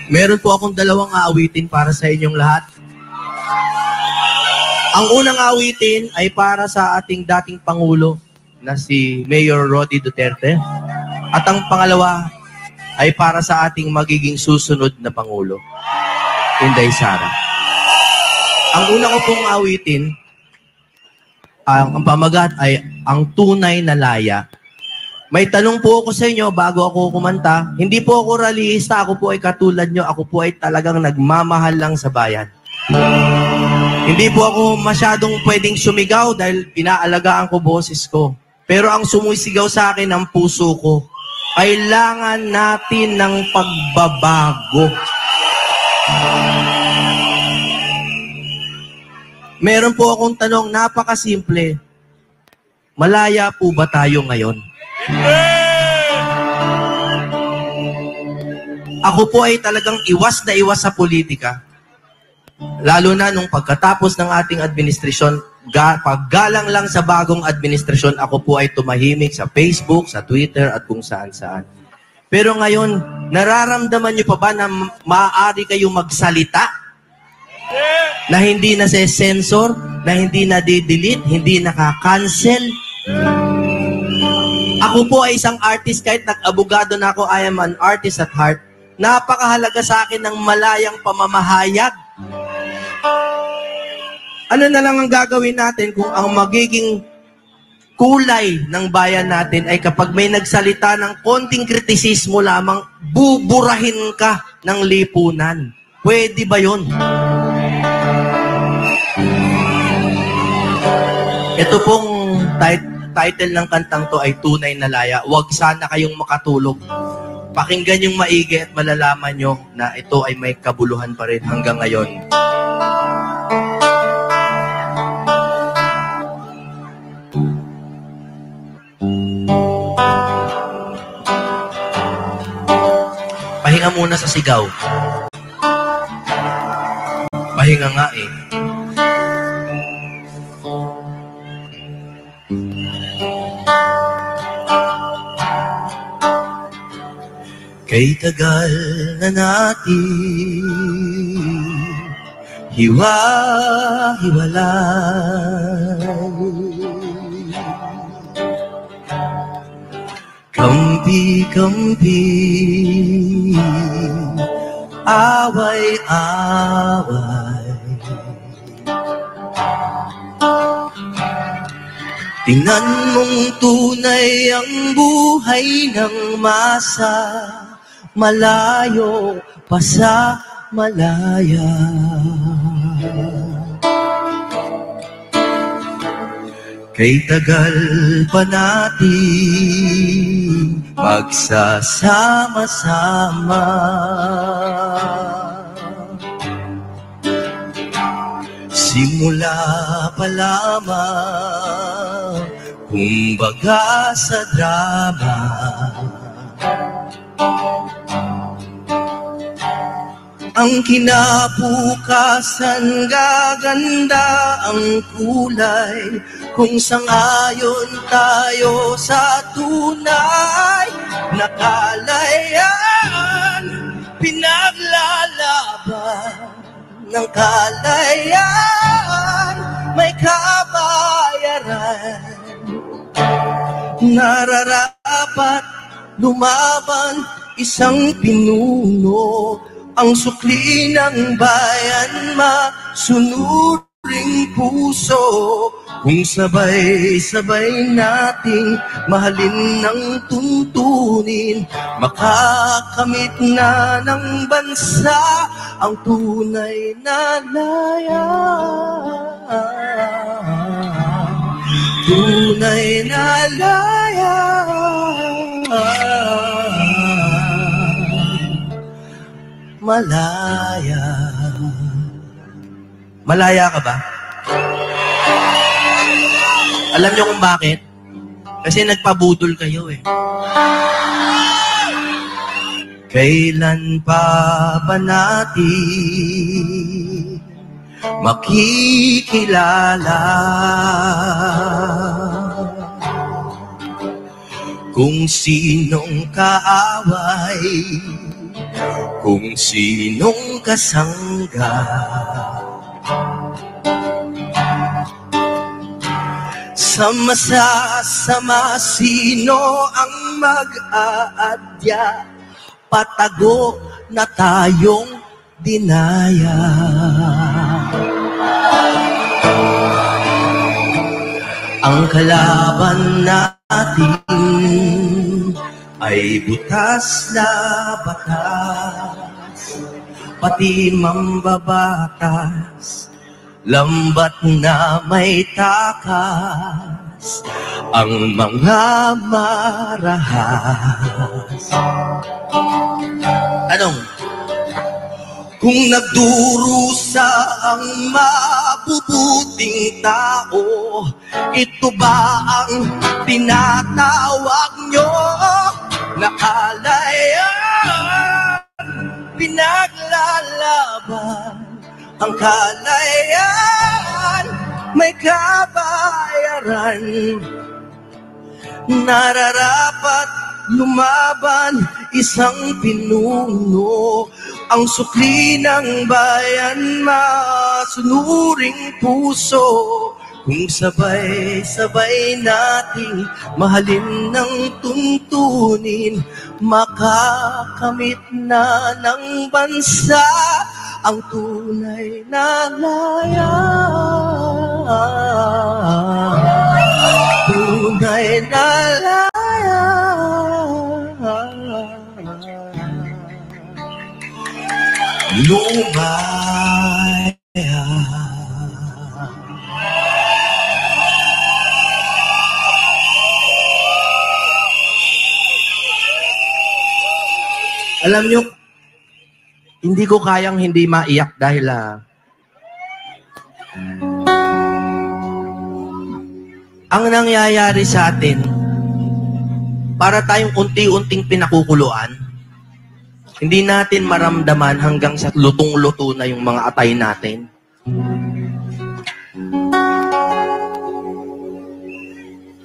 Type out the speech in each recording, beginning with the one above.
Meron po akong dalawang aawitin para sa inyong lahat. Ang unang aawitin ay para sa ating dating Pangulo na si Mayor Rody Duterte. At ang pangalawa ay para sa ating magiging susunod na Pangulo, Inday Sara. Ang una ko pong aawitin, ang pamagat ay Ang Tunay na Laya. May tanong po ako sa inyo bago ako kumanta. Hindi po ako rallyista, ako po ay katulad nyo. Ako po ay talagang nagmamahal lang sa bayan. Hindi po ako masyadong pwedeng sumigaw dahil pinaalagaan ko boses ko. Pero ang sumisigaw sa akin ang puso ko. Kailangan natin ng pagbabago. Meron po akong tanong, napakasimple. Malaya po ba tayo ngayon? Ako po ay talagang iwas na iwas sa politika. Lalo na nung pagkatapos ng ating administrasyon, paggalang lang sa bagong administrasyon, ako po ay tumahimik sa Facebook, sa Twitter, at kung saan-saan. Pero ngayon, nararamdaman niyo pa ba na maaari kayong magsalita? Na hindi na sensor, na hindi na delete, hindi nakakancel? Ako po ay isang artist, kahit nag-abogado na ako, I am an artist at heart. Napakahalaga sa akin ng malayang pamamahayag. Ano na lang ang gagawin natin kung ang magiging kulay ng bayan natin ay kapag may nagsalita ng konting kritisismo lamang, buburahin ka ng lipunan. Pwede ba yun? Ito pong title ng kantang to ay Tunay na Laya. Huwag sana kayong makatulog. Pakinggan yung maigi at malalaman nyo na ito ay may kabuluhan pa rin hanggang ngayon. Pahinga muna sa sigaw. Pahinga nga eh. Kay tagal na natin hiwa-hiwalay, kampi-kampi, away-away. Tingnan mong tunay ang buhay ng masa, malayo pa sa malaya. Kay tagal pa natin magsasama-sama, simula pa lamang, kumbaga sa drama. Ang kinabukasan gaganda ang kulay, kung sangayon tayo sa tunay na kalayaan, pinaglalaban ng kalayaan, may kabayaran. Nararapat lumaban isang pinuno, ang sukli ng bayan masunuring puso, kung sabay-sabay nating mahalin ng tuntunin, makakamit na ng bansa ang tunay na laya. Tunay na laya. Malaya. Malaya ka ba? Alam niyo kung bakit? Kasi nagpabudol kayo eh. Kailan pa ba natin makikilala kung sinong kaaway kung sinong kasangga. Sama-sama sino ang mag-aadya, patago na tayong dinaya. Ang kalaban natin ay butas na batas, pati mambabatas, lambat na may takas, ang mga marahas. Anong? Kung nagdurusa ang mabubuting tao, ito ba ang tinatawag nyo na kalayaan? Pinaglalaban ang kalayaan, may kabayaran. Nararapat lumaban isang pinuno, ang sukli ng bayan, masunuring puso. Kung sabay-sabay nating mahalin ng tuntunin, makakamit na ng bansa ang tunay na laya. Tunay na laya. Lumaya. Alam nyo, hindi ko kayang hindi maiyak dahil ang nangyayari sa atin, para tayong unti-unting pinakukuluan, hindi natin maramdaman hanggang sa lutong-luto na yung mga atay natin.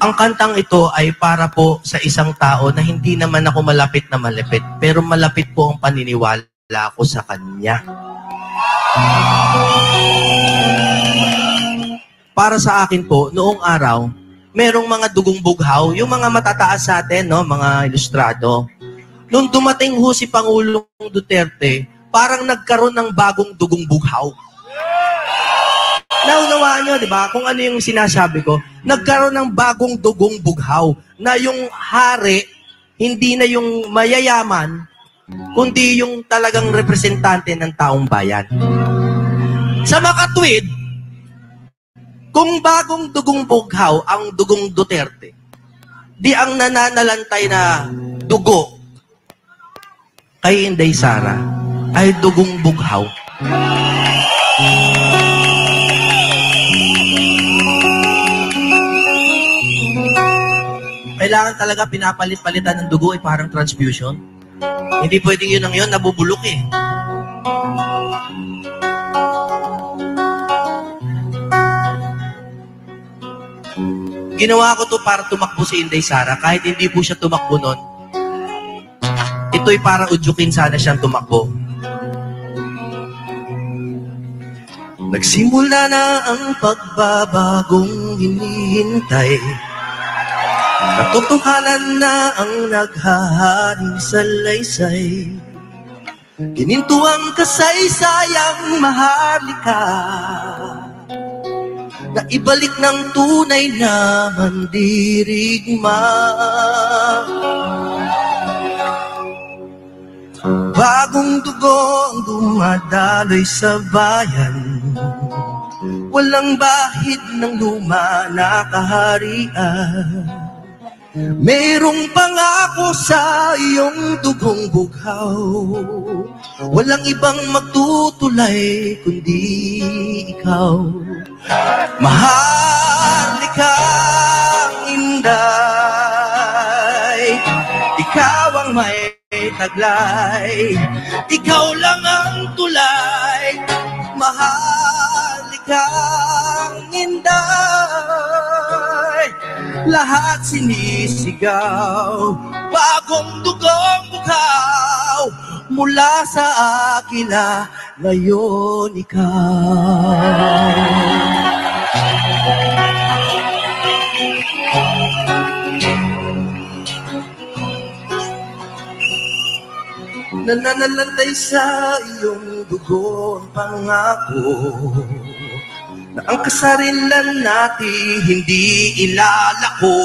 Ang kantang ito ay para po sa isang tao na hindi naman ako malapit na malapit, pero malapit po ang paniniwala ko sa kanya. Para sa akin po, noong araw, merong mga dugong bughaw, yung mga matataas sa atin, no, mga ilustrado. Nung dumating ho si Pangulong Duterte, parang nagkaroon ng bagong dugong bughaw. Naunawaan nyo, di ba? Kung ano yung sinasabi ko, nagkaroon ng bagong dugong bughaw na yung hari, hindi na yung mayayaman, kundi yung talagang representante ng taong bayan. Sa makatwid, kung bagong dugong bughaw ang dugong Duterte, di ang nananalantay na dugo kay Inday Sara ay dugong bughaw. Kailangan talaga pinapalit-palitan ng dugo ay parang transfusion. Hindi pwedeng yun ang yun, nabubulok eh. Ginawa ko to para tumakbo si Inday Sara. Kahit hindi po siya tumakbo nun, ito'y para udyukin sana siyang tumakbo. Nagsimula na ang pagbabagong hinihintay. Katotohanan na ang naghaharing salaysay. Gininto ang kasaysayang maharlika, na ibalik ng tunay na mandirigma. Bagong dugo ang dumadaloy sa bayan, walang bahid ng luma na kaharian. Merong pangako sa iyong dugong bughaw, walang ibang magtutulay kundi ikaw. Maharlikang Inday, ikaw ang may taglay, ikaw lang ang tulay. Maharlikang Inday, lahat sinisigaw, bagong dugong bughaw. mula sa akin na ngayon ikaw. Nananalantay sa iyong dugo ang pangako na ang kasarilan natin hindi ilalako.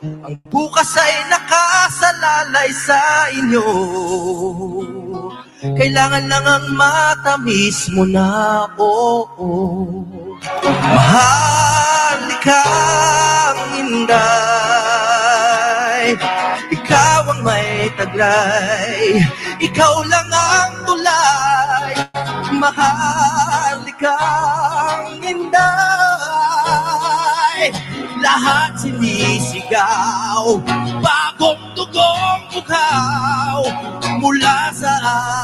Ang bukas ay nakasalalay sa inyo. Kailangan lang ang matamis mo na, mahal ikang inday. Ikaw ang may taglay, ikaw lang ang tulay. Mahal ikang inday. Lahat sinisigaw, bagong dugong bukaw, mula sa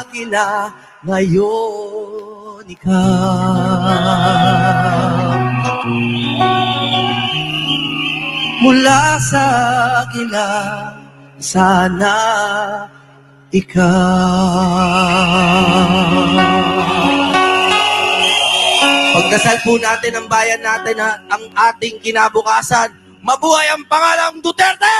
akin na ngayon ikaw. Mula sa akin na sana ikaw. Pagdasal po natin ang bayan natin na ang ating kinabukasan. Mabuhay ang pangalang Duterte!